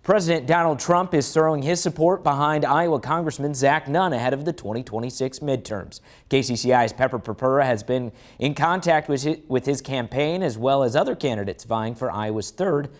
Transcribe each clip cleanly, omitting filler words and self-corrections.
President Donald Trump is throwing his support behind Iowa Congressman Zach Nunn ahead of the 2026 midterms. KCCI's Pepper Purpura has been in contact with his campaign as well as other candidates vying for Iowa's 3rd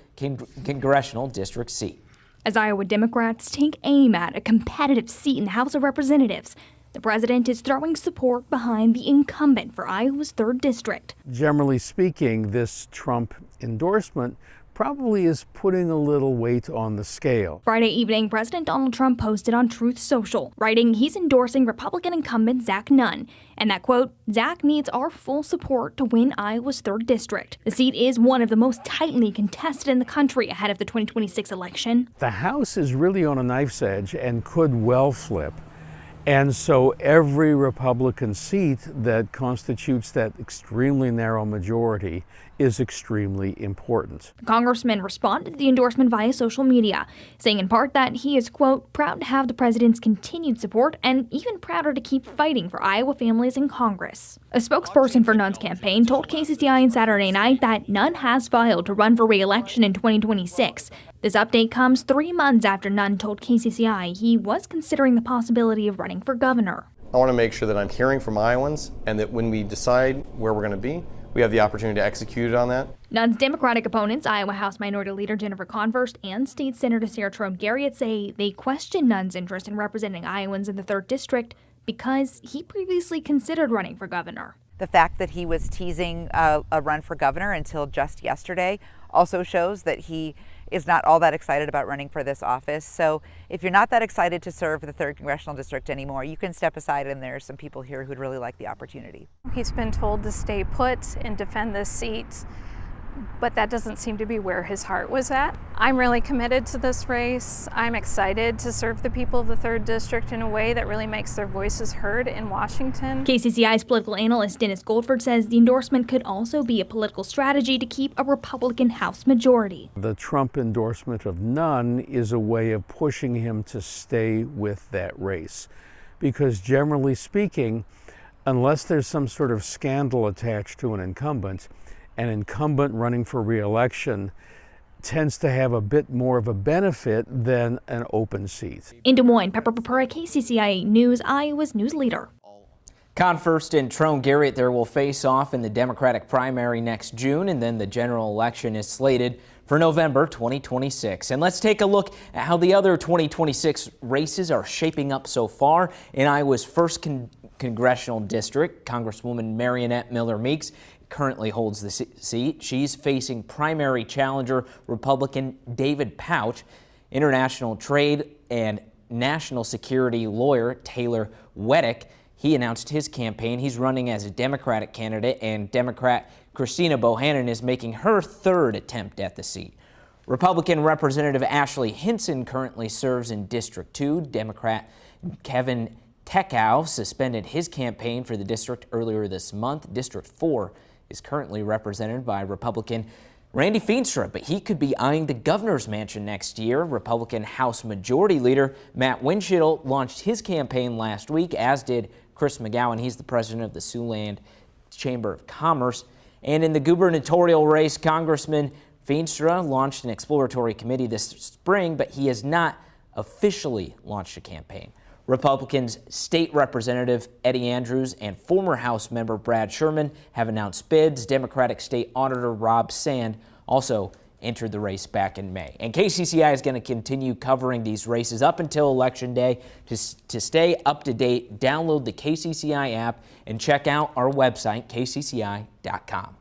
congressional district seat. As Iowa Democrats take aim at a competitive seat in the House of Representatives, the president is throwing support behind the incumbent for Iowa's 3rd district. Generally speaking, this Trump endorsement probably is putting a little weight on the scale. Friday evening, President Donald Trump posted on Truth Social, writing he's endorsing Republican incumbent Zach Nunn, and that, quote, Zach needs our full support to win Iowa's 3rd district. The seat is one of the most tightly contested in the country ahead of the 2026 election. The House is really on a knife's edge and could well flip. And so every Republican seat that constitutes that extremely narrow majority is extremely important. The congressman responded to the endorsement via social media, saying in part that he is, quote, proud to have the president's continued support and even prouder to keep fighting for Iowa families in Congress. A spokesperson for Nunn's campaign told KCCI on Saturday night that Nunn has filed to run for re-election in 2026. This update comes 3 months after Nunn told KCCI he was considering the possibility of running for governor. I want to make sure that I'm hearing from Iowans and that when we decide where we're going to be, we have the opportunity to execute on that. Nunn's Democratic opponents, Iowa House Minority Leader Jennifer Converse and State Senator Sarah Trone Garriott, say they question Nunn's interest in representing Iowans in the 3rd district because he previously considered running for governor. The fact that he was teasing a run for governor until just yesterday also shows that he is not all that excited about running for this office. So if you're not that excited to serve the 3rd congressional district anymore, you can step aside, and there are some people here who'd really like the opportunity. He's been told to stay put and defend this seat, but that doesn't seem to be where his heart was at. I'm really committed to this race. I'm excited to serve the people of the 3rd district in a way that really makes their voices heard in Washington. KCCI's political analyst Dennis Goldford says the endorsement could also be a political strategy to keep a Republican House majority. The Trump endorsement of Nunn is a way of pushing him to stay with that race, because generally speaking, unless there's some sort of scandal attached to an incumbent running for re-election tends to have a bit more of a benefit than an open seat. In Des Moines, Pepper Purpura, KCCI News, Iowa's news leader. Converse and Trone Garriott there will face off in the Democratic primary next June, and then the general election is slated for November 2026. And let's take a look at how the other 2026 races are shaping up so far. In Iowa's 1st congressional district, Congresswoman Mariannette Miller Meeks currently holds the seat. She's facing primary challenger Republican David Pouch. International trade and national security lawyer Taylor Weddick, he announced his campaign. He's running as a Democratic candidate, and Democrat Christina Bohannon is making her 3rd attempt at the seat. Republican Representative Ashley Hinson currently serves in District 2. Democrat Kevin Tekow suspended his campaign for the district earlier this month. District 4 is currently represented by Republican Randy Feenstra, but he could be eyeing the governor's mansion next year. Republican House Majority Leader Matt Winchell launched his campaign last week, as did Chris McGowan. He's the president of the Siouxland Chamber of Commerce. And in the gubernatorial race, Congressman Feenstra launched an exploratory committee this spring, but he has not officially launched a campaign. Republicans State Representative Eddie Andrews and former House member Brad Sherman have announced bids. Democratic State Auditor Rob Sand also entered the race back in May. And KCCI is going to continue covering these races up until Election Day. To stay up to date, download the KCCI app and check out our website, kcci.com.